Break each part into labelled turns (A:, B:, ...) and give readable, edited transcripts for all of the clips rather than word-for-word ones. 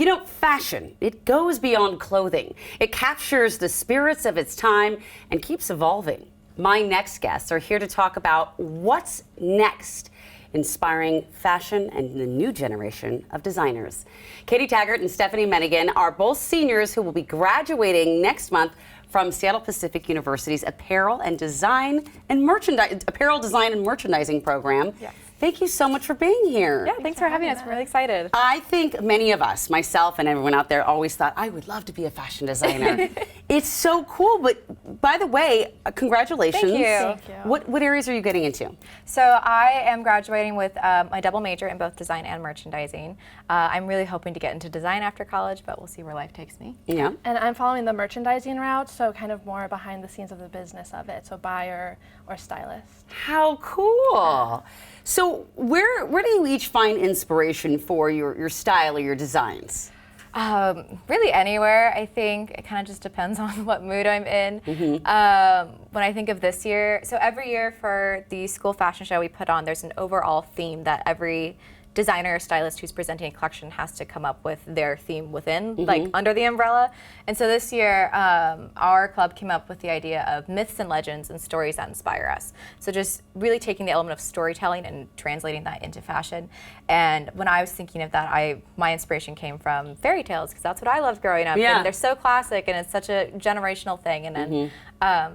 A: You know, fashion, it goes beyond clothing. It captures the spirits of its time and keeps evolving. My next guests are here to talk about what's next, inspiring fashion and the new generation of designers. Katie Taggart and Stephanie Menegon are both seniors who will be graduating next month from Seattle Pacific University's Apparel Design and Merchandising program.
B: Yes.
A: Thank you so much for being here.
B: Yeah, thanks for having us. We're really excited.
A: I think many of us, myself and everyone out there, always thought, I would love to be a fashion designer. It's so cool, but by the way, congratulations.
B: Thank you.
C: Thank you.
A: What areas are you getting into?
B: So I am graduating with my double major in both design and merchandising. I'm really hoping to get into design after college, but we'll see where life takes me.
A: Yeah.
C: And I'm following the merchandising route, so kind of more behind the scenes of the business of it, so buyer or stylist.
A: How cool. So where do you each find inspiration for your style or your designs?
B: Really anywhere. I think it kind of just depends on what mood I'm in. When I think of this year, so every year for the school fashion show we put on, there's an overall theme that every designer or stylist who's presenting a collection has to come up with their theme within, like under the umbrella. And so this year, our club came up with the idea of myths and legends and stories that inspire us. So just really taking the element of storytelling and translating that into fashion. And when I was thinking of that, my inspiration came from fairy tales, because that's what I loved growing up.
A: Yeah.
B: And they're so classic, and it's such a generational thing. And then,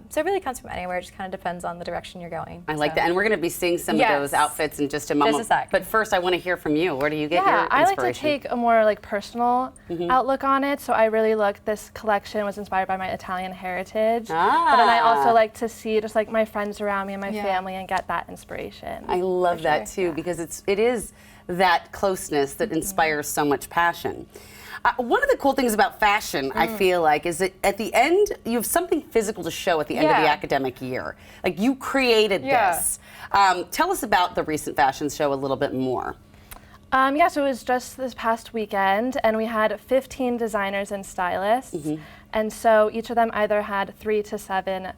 B: so it really comes from anywhere. It just kind of depends on the direction you're going.
A: I like that. And we're going to be seeing some of those outfits in just a moment.
B: Just a sec.
A: But first, I want to hear from you. Where do you get your
C: Yeah, I like to
A: inspiration?
C: take a more like personal outlook on it. So I really this collection was inspired by my Italian heritage. But then I also like to see just like my friends around me and my family and get that inspiration.
A: I love that too, because it is that closeness that inspires so much passion. One of the cool things about fashion, I feel like, is that at the end, you have something physical to show at the end of the academic year. Like, you created this. Tell us about the recent fashion show a little bit more.
C: Yeah, so it was just this past weekend, and we had 15 designers and stylists. And so each of them either had 3 to 7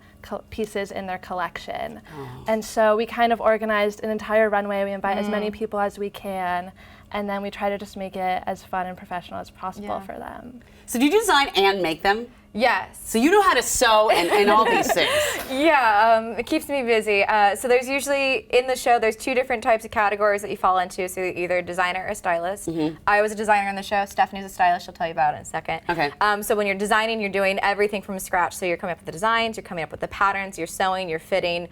C: pieces in their collection. And so we kind of organized an entire runway. We invite as many people as we can, and then we try to just make it as fun and professional as possible for them.
A: So do you design and make them?
B: Yes.
A: So you know how to sew and all these things.
B: Yeah, it keeps me busy. So there's usually, in the show, there's 2 different types of categories that you fall into, so either a designer or a stylist. I was a designer in the show. Stephanie's a stylist. She'll tell you about it in a second.
A: Okay.
B: So when you're designing, you're doing everything from scratch. So you're coming up with the designs, you're coming up with the patterns, you're sewing, you're fitting,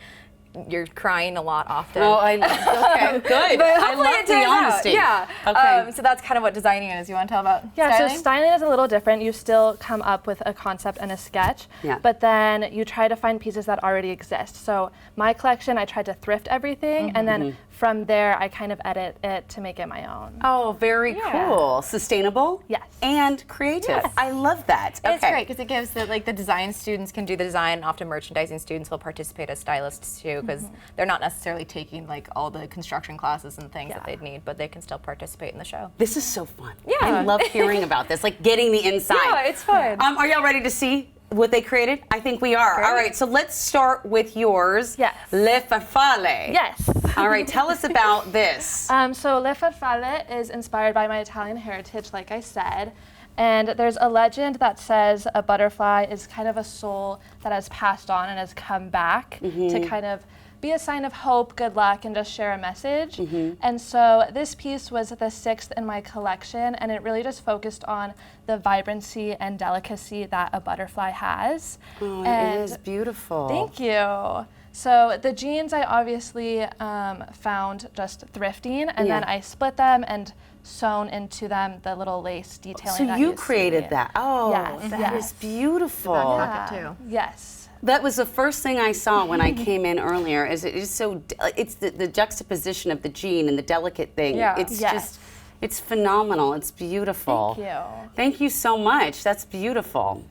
B: you're crying a lot often.
A: Oh, okay, good.
B: But
A: I
B: hopefully
A: love
B: it
A: the
B: turns out.
A: honesty.
B: Yeah.
A: Okay.
B: So that's kind of what designing is. You want to tell about
C: Yeah,
B: styling?
C: so styling is a little different. You still come up with a concept and a sketch, but then you try to find pieces that already exist. So my collection, I tried to thrift everything, and then from there, I kind of edit it to make it my own.
A: Oh, very cool. Sustainable?
C: Yes.
A: And creative.
B: Yes.
A: I love that.
B: And it's great because it gives the design students can do the design, and often merchandising students will participate as stylists too, because they're not necessarily taking like all the construction classes and things that they'd need, but they can still participate in the show.
A: This is so fun.
B: Yeah.
A: I love hearing about this, like getting the inside.
B: Yeah, it's fun.
A: Are y'all ready to see what they created? I think we are.
B: Great.
A: All right, so let's start with yours.
C: Yes.
A: Le Farfalle.
C: Yes.
A: All right, tell us about this.
C: So Le Farfalle is inspired by my Italian heritage, like I said. And there's a legend that says a butterfly is kind of a soul that has passed on and has come back to kind of be a sign of hope, good luck, and just share a message. And so this piece was the 6th in my collection, and it really just focused on the vibrancy and delicacy that a butterfly has.
A: Oh,
C: and
A: it is beautiful.
C: Thank you. So the jeans I obviously found just thrifting, and then I split them and sewn into them the little lace detailing.
A: So
C: that
A: you
C: see.
A: created that. Oh,
C: Yes,
A: that is beautiful.
B: Pocket too.
C: Yes.
A: That was the first thing I saw when I came in earlier. Is it is so? It's the juxtaposition of the jean and the delicate thing.
B: Yeah.
A: It's
C: Yes.
A: just, it's phenomenal. It's beautiful.
C: Thank you.
A: Thank you so much. That's beautiful.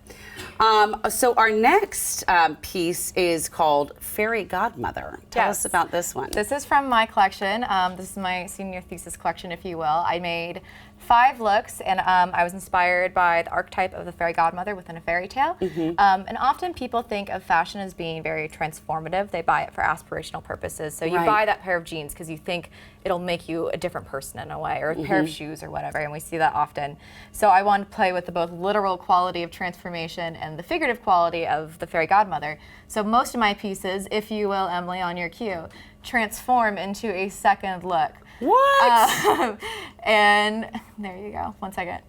A: So our next piece is called Fairy Godmother. Tell us about this one.
B: This is from my collection. This is my senior thesis collection, if you will. I made 5 looks, and I was inspired by the archetype of the fairy godmother within a fairy tale. And often people think of fashion as being very transformative. They buy it for aspirational purposes. So you buy that pair of jeans because you think it'll make you a different person in a way, or a pair of shoes or whatever, and we see that often. So I wanted to play with the both literal quality of transformation and the figurative quality of the fairy godmother. So most of my pieces, if you will, Emily, on your cue, transform into a second look.
A: What?
B: And there you go. One second.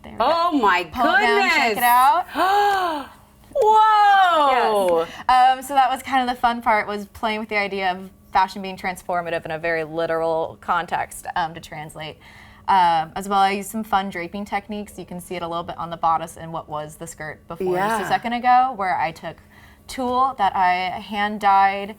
B: There we go.
A: Oh my
B: Pull it down, check
A: goodness.
B: it out.
A: Whoa.
B: Yes. So that was kind of the fun part, was playing with the idea of fashion being transformative in a very literal context to translate. As well, I used some fun draping techniques. You can see it a little bit on the bodice and what was the skirt before just a second ago, where I took tulle that I hand dyed,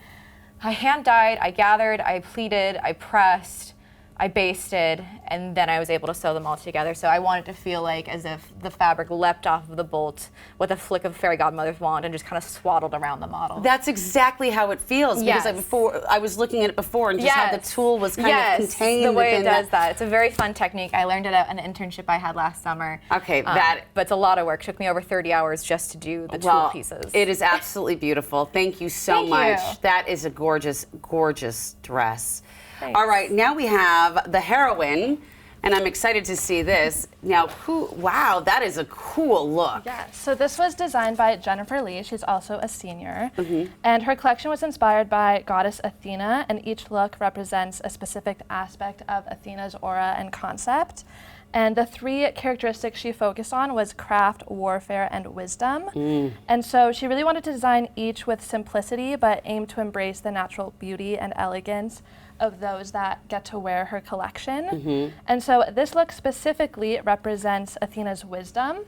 B: I gathered, I pleated, I pressed, I basted, and then I was able to sew them all together. So I wanted to feel like as if the fabric leapt off of the bolt with a flick of fairy godmother's wand and just kind of swaddled around the model.
A: That's exactly how it feels. Because I was looking at it before and just how the tulle was kind of contained.
B: The way it
A: within
B: does that. It's a very fun technique. I learned it at an internship I had last summer.
A: Okay,
B: but it's a lot of work. It took me over 30 hours just to do the tulle pieces.
A: It is absolutely beautiful. Thank you so much. That is a gorgeous, gorgeous dress.
B: Thanks.
A: All right, now we have the heroine, and I'm excited to see this. Now, wow, that is a cool look.
C: Yeah, so this was designed by Jennifer Lee. She's also a senior. And her collection was inspired by goddess Athena, and each look represents a specific aspect of Athena's aura and concept. And the 3 characteristics she focused on was craft, warfare, and wisdom. And so she really wanted to design each with simplicity, but aimed to embrace the natural beauty and elegance of those that get to wear her collection. And so this look specifically represents Athena's wisdom.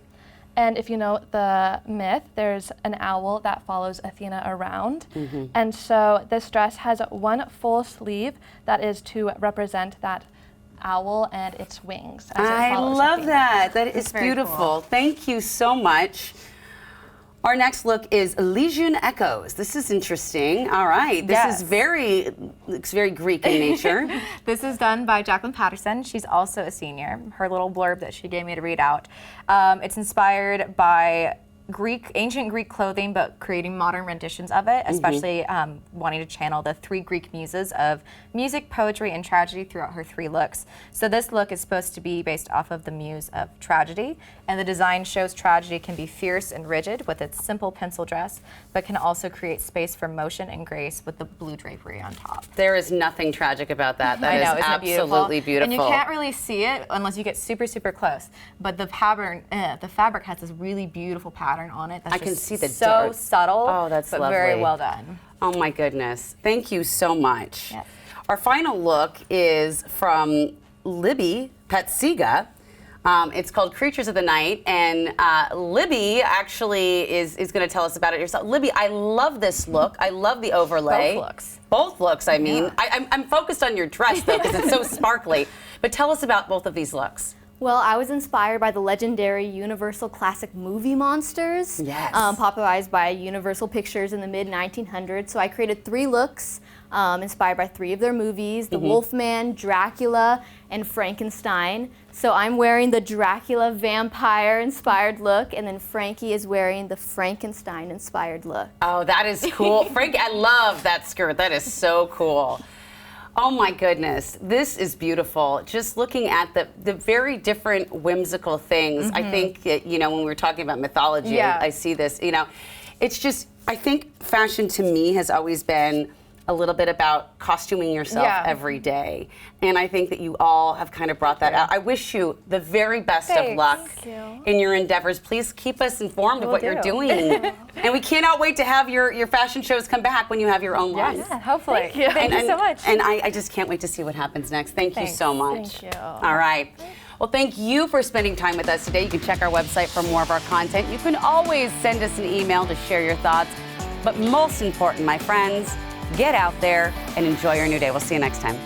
C: And if you know the myth, there's an owl that follows Athena around. And so this dress has 1 full sleeve that is to represent that owl and its wings.
A: I love that. That is beautiful.
B: Cool.
A: Thank you so much. Our next look is Elysian Echoes. This is interesting. All right. This is looks very Greek in nature.
B: This is done by Jacqueline Patterson. She's also a senior. Her little blurb that she gave me to read out. It's inspired by ancient Greek clothing, but creating modern renditions of it, especially wanting to channel the 3 Greek muses of music, poetry, and tragedy throughout her 3 looks. So this look is supposed to be based off of the muse of tragedy, and the design shows tragedy can be fierce and rigid with its simple pencil dress, but can also create space for motion and grace with the blue drapery on top.
A: There is nothing tragic about that. That
B: I know,
A: is
B: isn't
A: absolutely beautiful.
B: And you can't really see it unless you get super, super close. But the pattern, the fabric has this really beautiful pattern on it. That's
A: I can see the
B: so
A: dark.
B: subtle.
A: Oh, that's
B: but
A: lovely.
B: very well done.
A: Oh my goodness. Thank you so much.
B: Yes.
A: Our final look is from Libby Petsiga. It's called Creatures of the Night, and Libby actually is going to tell us about it yourself. Libby, I love this look. I love the overlay.
B: Both looks.
A: Both looks, I mean. I'm focused on your dress, though, because it's so sparkly. But tell us about both of these looks.
D: Well, I was inspired by the legendary Universal classic movie monsters,
A: Yes.
D: Popularized by Universal Pictures in the mid-1900s. So I created 3 looks inspired by 3 of their movies, The Wolfman, Dracula, and Frankenstein. So I'm wearing the Dracula vampire-inspired look, and then Frankie is wearing the Frankenstein-inspired look.
A: Oh, that is cool. Frank, I love that skirt. That is so cool. Oh my goodness, this is beautiful. Just looking at the very different whimsical things. I think, when we were talking about mythology, I see this, it's just, I think fashion to me has always been a little bit about costuming yourself every day. And I think that you all have kind of brought that out. I wish you the very best of luck in your endeavors. Please keep us informed of what you're doing. And we cannot wait to have your fashion shows come back when you have your own line.
B: Yeah, hopefully.
C: Thank you.
B: So much.
A: And I just can't wait to see what happens next. Thank you so much.
C: Thank you.
A: All right. Well, thank you for spending time with us today. You can check our website for more of our content. You can always send us an email to share your thoughts. But most important, my friends, get out there and enjoy your new day. We'll see you next time.